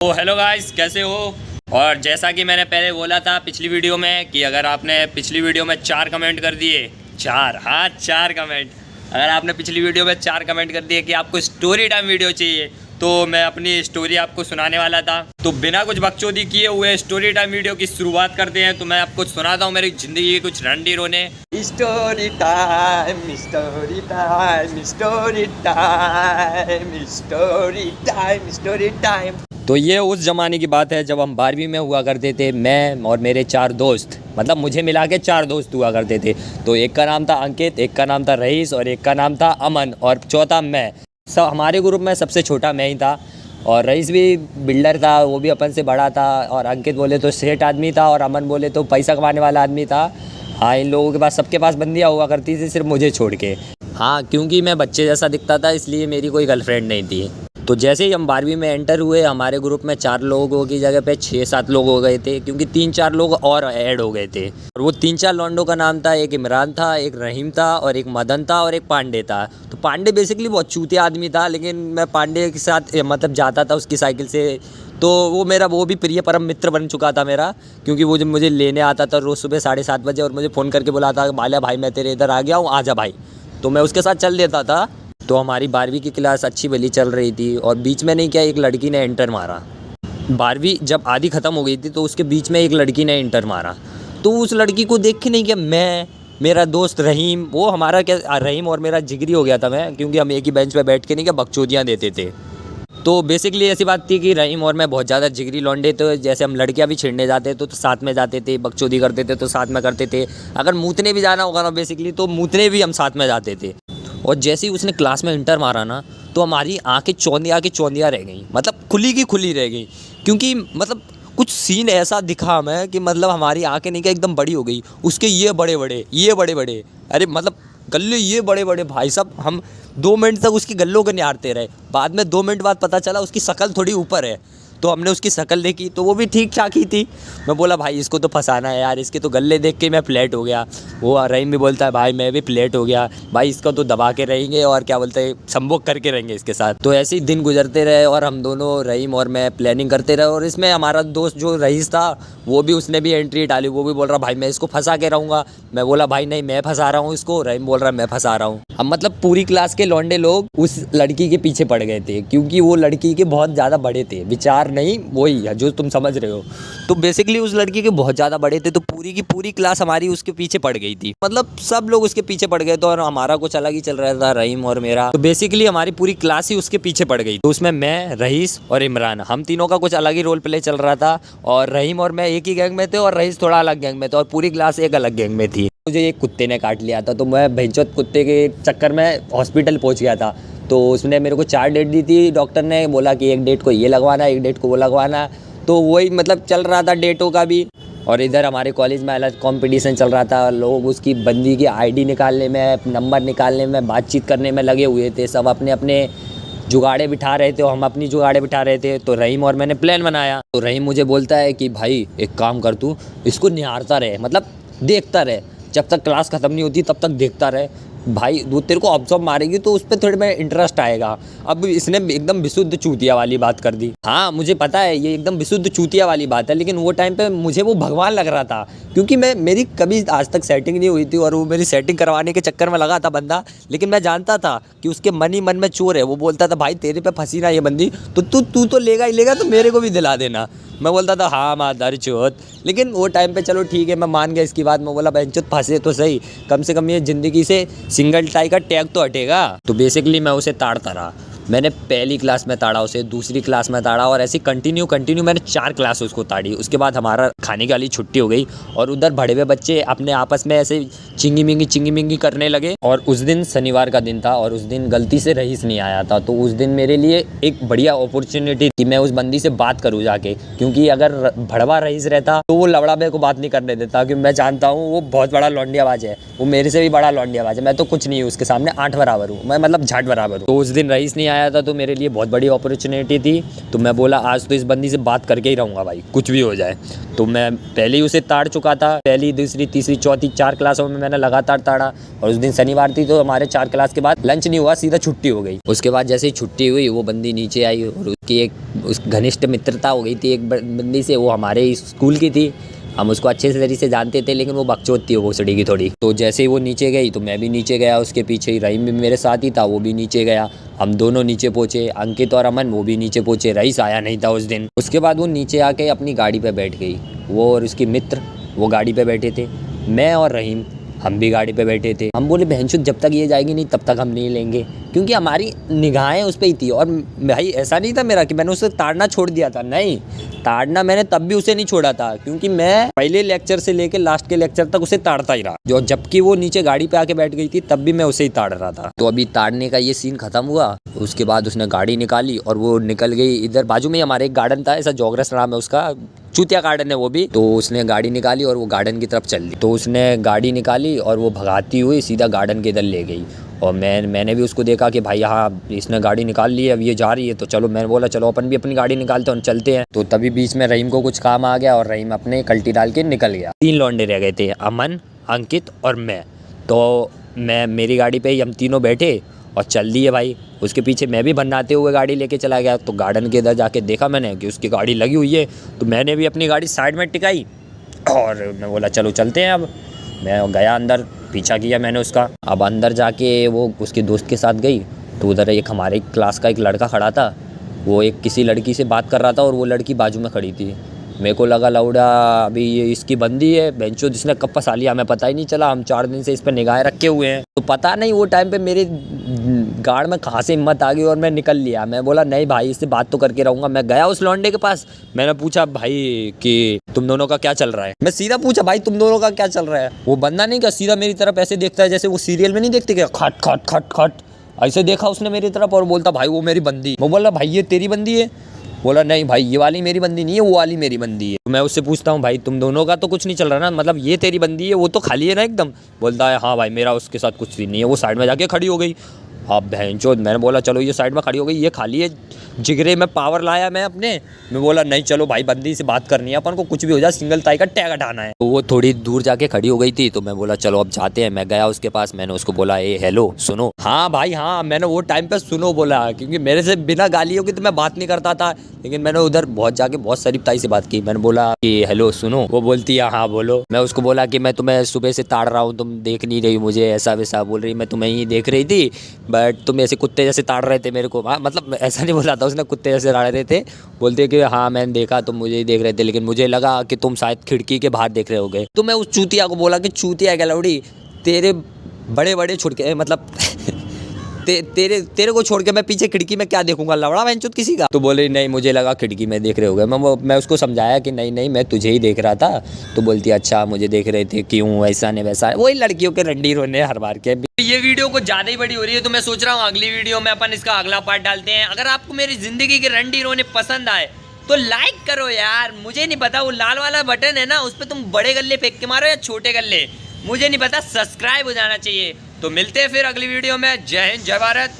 तो hello guys, कैसे हो। और जैसा कि मैंने पहले बोला था पिछली वीडियो में कि अगर आपने पिछली वीडियो में 4 कमेंट कर दिए, 4 कमेंट, अगर आपने पिछली वीडियो में 4 कमेंट कर दिए कि आपको स्टोरी टाइम वीडियो चाहिए, तो मैं अपनी स्टोरी आपको सुनाने वाला था। तो बिना कुछ बकचोदी किए हुए स्टोरी टाइम वीडियो की शुरुआत करते हैं। तो मैं आपको सुनाता हूँ मेरी ज़िंदगी के कुछ रंडी रोने। Story time, story time, story time, story time, story time. तो ये उस ज़माने की बात है जब हम 12वीं में हुआ करते थे। मैं और मेरे 4 दोस्त, मतलब मुझे मिला के 4 दोस्त हुआ करते थे। तो एक का नाम था अंकित, एक का नाम था रईस और एक का नाम था अमन और चौथा मैं। सब हमारे ग्रुप में सबसे छोटा मैं ही था। और रईस भी बिल्डर था, वो भी अपन से बड़ा था। और अंकित बोले तो सेठ आदमी था और अमन बोले तो पैसा कमाने वाला आदमी था। हाँ, इन लोगों के पास सबके पास बंदियाँ हुआ करती थी, सिर्फ मुझे छोड़ के। हाँ, क्योंकि मैं बच्चे जैसा दिखता था इसलिए मेरी कोई गर्लफ्रेंड नहीं थी। तो जैसे ही हम 12वीं में एंटर हुए, हमारे ग्रुप में 4 लोगों की जगह पे 6-7 लोग हो गए थे, क्योंकि 3-4 लोग और ऐड हो गए थे। और वो 3-4 लौंडों का नाम था, एक इमरान था, एक रहीम था और एक मदन था और एक पांडे था। तो पांडे बेसिकली बहुत चूतिया आदमी था, लेकिन मैं पांडे के साथ मतलब जाता था उसकी साइकिल से। तो वो भी प्रिय परम मित्र बन चुका था मेरा, क्योंकि वो जब मुझे लेने आता था रोज़ सुबह 7:30 बजे और मुझे फ़ोन करके बुलाता बाल्या भाई मैं तेरे इधर आ गया हूँ, आजा भाई। तो मैं उसके साथ चल देता था। तो हमारी 12वीं की क्लास अच्छी भली चल रही थी और बीच में नहीं क्या, एक लड़की ने एंटर मारा। 12वीं जब आधी ख़त्म हो गई थी तो उसके बीच में एक लड़की ने एंटर मारा। तो उस लड़की को देख के नहीं क्या, मैं, मेरा दोस्त रहीम, वो हमारा क्या, रहीम और मेरा जिगरी हो गया था मैं, क्योंकि हम एक ही बेंच पे बैठ के नहीं क्या बकचोदियाँ देते थे। तो बेसिकली ऐसी बात थी कि रहीम और मैं बहुत ज़्यादा जिगरी लौंडे। तो जैसे हम लड़कियां भी छेड़ने जाते तो साथ में जाते थे, बकचोदी करते थे तो साथ में करते थे। अगर मूतने भी जाना होगा ना बेसिकली, तो मूतने भी हम साथ में जाते थे। और जैसे ही उसने क्लास में इंटर मारा ना, तो हमारी आंखें चौंधिया रह गई, मतलब खुली की खुली रह गई। क्योंकि मतलब कुछ सीन ऐसा दिखा हमें कि मतलब हमारी आंखें नहीं क्या एकदम बड़ी हो गई। उसके ये बड़े बड़े, अरे मतलब गल्ले ये बड़े बड़े, भाई साहब हम 2 मिनट तक उसकी गल्लों को निहारते रहे। बाद में 2 मिनट बाद पता चला उसकी शक्ल थोड़ी ऊपर है। तो हमने उसकी शक्ल देखी तो वो भी ठीक ठाक ही थी। मैं बोला भाई इसको तो फंसाना है यार, इसके तो गले देख के मैं फ्लैट हो गया। वो रहीम भी बोलता है भाई मैं भी फ्लैट हो गया भाई, इसको तो दबा के रहेंगे और क्या बोलते हैं संभोग करके रहेंगे इसके साथ। तो ऐसे ही दिन गुजरते रहे और हम दोनों रहीम और मैं प्लानिंग करते रहे। और इसमें हमारा दोस्त जो रईस था वो भी, उसने भी एंट्री डाली। वो भी बोल रहा भाई मैं इसको फंसा के रहूँगा। मैं बोला भाई नहीं, मैं फंसा रहा हूँ इसको। रहीम बोल रहा मैं फंसा रहा हूँ। अब मतलब पूरी क्लास के लौंडे लोग उस लड़की के पीछे पड़ गए थे, क्योंकि वो लड़की के बहुत ज़्यादा बड़े थे। विचार नहीं, वही है जो तुम समझ रहे हो। तो बेसिकली उस लड़की के बहुत ज़्यादा बड़े थे, तो पूरी की पूरी क्लास हमारी उसके पीछे पड़ गई थी। मतलब सब लोग उसके पीछे पड़ गए थे और हमारा कुछ अलग ही चल रहा था, रहीम और मेरा। तो बेसिकली हमारी पूरी क्लास ही उसके पीछे पड़ गई। तो उसमें मैं, रईस और इमरान, हम तीनों का कुछ अलग ही रोल प्ले चल रहा था। और रहीम और मैं एक ही गैंग में थे और रईस थोड़ा अलग गैंग में था और पूरी क्लास एक अलग गैंग में थी। मुझे एक कुत्ते ने काट लिया था, तो मैं भैंचोद कुत्ते के चक्कर में हॉस्पिटल पहुंच गया था। तो उसने मेरे को 4 डेट दी थी। डॉक्टर ने बोला कि एक डेट को ये लगवाना, एक डेट को वो लगवाना। तो वही मतलब चल रहा था डेटों का भी। और इधर हमारे कॉलेज में अलग कंपटीशन चल रहा था। लोग उसकी बंदी की आईडी निकालने में, नंबर निकालने में, बातचीत करने में लगे हुए थे। सब अपने अपने जुगाड़े बिठा रहे थे और हम अपनी जुगाड़े बिठा रहे थे। तो रहीम और मैंने प्लान बनाया। तो रहीम मुझे बोलता है कि भाई एक काम कर, तू इसको निहारता रहे, मतलब देखता रहे, जब तक क्लास ख़त्म नहीं होती तब तक देखता रहे भाई। वो तेरे को ऑब्जर्व मारेगी तो उस पर थोड़े में इंटरेस्ट आएगा। अब इसने एकदम विशुद्ध चूतिया वाली बात कर दी। हाँ मुझे पता है ये एकदम विशुद्ध चूतिया वाली बात है, लेकिन वो टाइम पे मुझे वो भगवान लग रहा था, क्योंकि मेरी कभी आज तक सेटिंग नहीं हुई थी और वो मेरी सेटिंग करवाने के चक्कर में लगा था बंदा। लेकिन मैं जानता था कि उसके मन ही मन में चोर है। वो बोलता था भाई तेरे पे फंसी ना ये बंदी, तो तू तो लेगा ही लेगा, तो मेरे को भी दिला देना। मैं बोलता था हाँ मादर चौथ। लेकिन वो टाइम पे चलो ठीक है, मैं मान गया इसकी बात। मैं बोला बहनचोद फंसे तो सही, कम से कम ये ज़िंदगी से सिंगल टाई का टैग तो हटेगा। तो बेसिकली मैं उसे ताड़ता रहा। मैंने पहली क्लास में ताड़ा उसे, दूसरी क्लास में ताड़ा और ऐसे कंटिन्यू मैंने 4 क्लास उसको ताड़ी। उसके बाद हमारा खाने की वाली छुट्टी हो गई और उधर बड़े हुए बच्चे अपने आपस में ऐसे चिंगी मिंगी करने लगे। और उस दिन शनिवार का दिन था और उस दिन गलती से रईस नहीं आया था। तो उस दिन मेरे लिए एक बढ़िया अपॉर्चुनिटी थी, मैं उस बंदी से बात करूँ जाके, क्योंकि अगर भड़वा रईस रहता तो वो लवड़ा मेरे को बात नहीं करने देता, क्योंकि मैं जानता हूँ वो बहुत बड़ा लौंडियाबाज है। वो मेरे से भी बड़ा लौंडियाबाज है। मैं तो कुछ नहीं हूँ उसके सामने, 8 बराबर हूँ मैं, मतलब झाट बराबर हूँ। तो उस दिन रईस नहीं आया था तो मेरे लिए बहुत बड़ी अपॉर्चुनिटी थी। तो मैं बोला आज तो इस बंदी से बात करके ही रहूँगा भाई, कुछ भी हो जाए। तो मैं पहले ही उसे ताड़ चुका था। पहली, दूसरी, तीसरी, चौथी 4 क्लासों में मैंने लगातार ताड़ा। और उस दिन शनिवार थी तो हमारे 4 क्लास के बाद लंच नहीं हुआ, सीधा छुट्टी हो गई। उसके बाद जैसे ही छुट्टी हुई वो बंदी नीचे आई और उसकी एक घनिष्ठ मित्रता हो गई थी एक बंदी से, वो हमारे स्कूल की थी। हम उसको अच्छे से तरीके से जानते थे, लेकिन वो बकचोद थी वो भोसड़ी की थोड़ी। तो जैसे ही वो नीचे गई तो मैं भी नीचे गया, उसके पीछे ही रहीम भी मेरे साथ ही था, वो भी नीचे गया। हम दोनों नीचे पहुँचे, अंकित और अमन वो भी नीचे पहुँचे। रईस आया नहीं था उस दिन। उसके बाद वो नीचे आके अपनी गाड़ी पे बैठ गई, वो और उसके मित्र वो गाड़ी पे बैठे थे। मैं और रहीम हम भी गाड़ी पे बैठे थे। हम बोले बहनचोद जब तक ये जाएगी नहीं तब तक हम नहीं लेंगे, क्योंकि हमारी निगाहें उस पर ही थी। और भाई ऐसा नहीं था मेरा कि मैंने उसे ताड़ना छोड़ दिया था, नहीं, ताड़ना मैंने तब भी उसे नहीं छोड़ा था, क्योंकि मैं पहले लेक्चर से लेकर लास्ट के लेक्चर तक उसे ताड़ता ही रहा। जो जबकि वो नीचे गाड़ी पे आके बैठ गई थी तब भी मैं उसे ही ताड़ रहा था। तो अभी ताड़ने का ये सीन खत्म हुआ। उसके बाद उसने गाड़ी निकाली और वो निकल गई। इधर बाजू में हमारे एक गार्डन था, ऐसा जोग्रस नाम है उसका, चूतिया गार्डन है वो भी। तो उसने गाड़ी निकाली और वो गार्डन की तरफ चल दी। तो उसने गाड़ी निकाली और वो भगाती हुई सीधा गार्डन के इधर ले गई। और मैंने भी उसको देखा कि भाई हाँ इसने गाड़ी निकाल ली है, अब ये जा रही है। तो चलो मैंने बोला चलो अपन भी अपनी गाड़ी निकालते हैं, चलते हैं। तो तभी बीच में रहीम को कुछ काम आ गया और रहीम अपने कल्टी डाल के निकल गया। 3 लौंडे रह गए थे, अमन, अंकित और मैं। तो मैं मेरी गाड़ी पे ही हम तीनों बैठे और चल दिए भाई। उसके पीछे मैं भी बनाते हुए गाड़ी लेके चला गया। तो गार्डन के इधर जाके देखा मैंने कि उसकी गाड़ी लगी हुई है, तो मैंने भी अपनी गाड़ी साइड में टिकाई और मैं बोला चलो चलते हैं। अब मैं गया अंदर, पीछा किया मैंने उसका। अब अंदर जाके वो उसके दोस्त के साथ गई तो उधर एक हमारे क्लास का एक लड़का खड़ा था, वो एक किसी लड़की से बात कर रहा था और वो लड़की बाजू में खड़ी थी। मेरे को लगा लौड़ा अभी ये इसकी बंदी है, बेंचो जिसने कब फंसा लिया हमें पता ही नहीं चला। हम 4 दिन से इस पर निगाहें रखे हुए हैं। तो पता नहीं वो टाइम पे मेरे गाड़ में कहाँ से हिम्मत आ गई और मैं निकल लिया। मैं बोला नहीं भाई इससे बात तो करके रहूँगा। मैं गया उस लौंडे के पास, मैंने पूछा भाई कि तुम दोनों का क्या चल रहा है। मैं सीधा पूछा भाई तुम दोनों का क्या चल रहा है। वो बंदा नहीं क्या सीधा मेरी तरफ ऐसे देखता है जैसे वो सीरियल में नहीं देखते क्या, खट खट खट खट, ऐसे देखा उसने मेरी तरफ और बोलता भाई वो मेरी बंदी। मैं बोला भाई ये तेरी बंदी है? बोला नहीं भाई ये वाली मेरी बंदी नहीं है, वो वाली मेरी बंदी है। तो मैं उससे पूछता हूँ भाई तुम दोनों का तो कुछ नहीं चल रहा ना, मतलब ये तेरी बंदी है वो तो खाली है ना एकदम? बोलता है हाँ भाई मेरा उसके साथ कुछ भी नहीं है। वो साइड में जाके खड़ी हो गई। अब बहनचोद मैंने बोला चलो ये साइड में खड़ी हो गई, ये खाली है, जिगरे में पावर लाया मैं अपने। मैं बोला नहीं चलो भाई बंदी से बात करनी है अपन को, कुछ भी हो जाए सिंगल ताई का टैग हटाना है। तो वो थोड़ी दूर जाके खड़ी हो गई थी। तो मैं बोला चलो अब जाते हैं। मैं गया उसके पास, मैंने उसको बोला ए हेलो सुनो। हाँ भाई हाँ, मैंने वो टाइम पे सुनो बोला, क्योंकि मेरे से बिना गालियों की तो मैं बात नहीं करता था, लेकिन मैंने उधर बहुत सारी ताई से बात की। मैंने बोला कि हेलो सुनो। वो बोलती है हाँ बोलो। मैं उसको बोला कि मैं तुम्हें सुबह से ताड़ रहा हूँ, तुम देख नहीं रही मुझे, ऐसा वैसा बोल रही। मैं तुम्हें ही देख रही थी बट तुम ऐसे कुत्ते जैसे ताड़ रहे थे मेरे को। हाँ मतलब ऐसा नहीं बोला था उसने, कुत्ते जैसे ताड़ रहे थे। बोलते कि हाँ मैंने देखा तुम मुझे ही देख रहे थे, लेकिन मुझे लगा कि तुम शायद खिड़की के बाहर देख रहे होगे। तो मैं उस चूतिया को बोला कि चूतिया क्या लौड़ी, तेरे बड़े बड़े छोड़ के मतलब तेरे को छोड़ के मैं पीछे खिड़की में क्या देखूंगा, लवड़ा बहनचोद किसी का। तो बोले नहीं मुझे लगा खिड़की में देख रहे होगे। मैं उसको समझाया कि नहीं मैं तुझे ही देख रहा था। तो बोलती अच्छा मुझे देख रहे थे, क्यों ऐसा नहीं वैसा है, वही लड़कियों के रंडी रोने हर बार के। ये वीडियो कुछ ज्यादा ही बड़ी हो रही है, तो मैं सोच रहा हूँ अगली वीडियो में अपन इसका अगला पार्ट डालते हैं। अगर आपको मेरी जिंदगी के रंडी रोने पसंद आए तो लाइक करो यार। मुझे नहीं पता वो लाल वाला बटन है ना, उस पर तुम बड़े गल्ले फेंक के मारो या छोटे गल्ले, मुझे नहीं पता। सब्सक्राइब हो जाना चाहिए। तो मिलते हैं फिर अगली वीडियो में। जय हिंद जय भारत।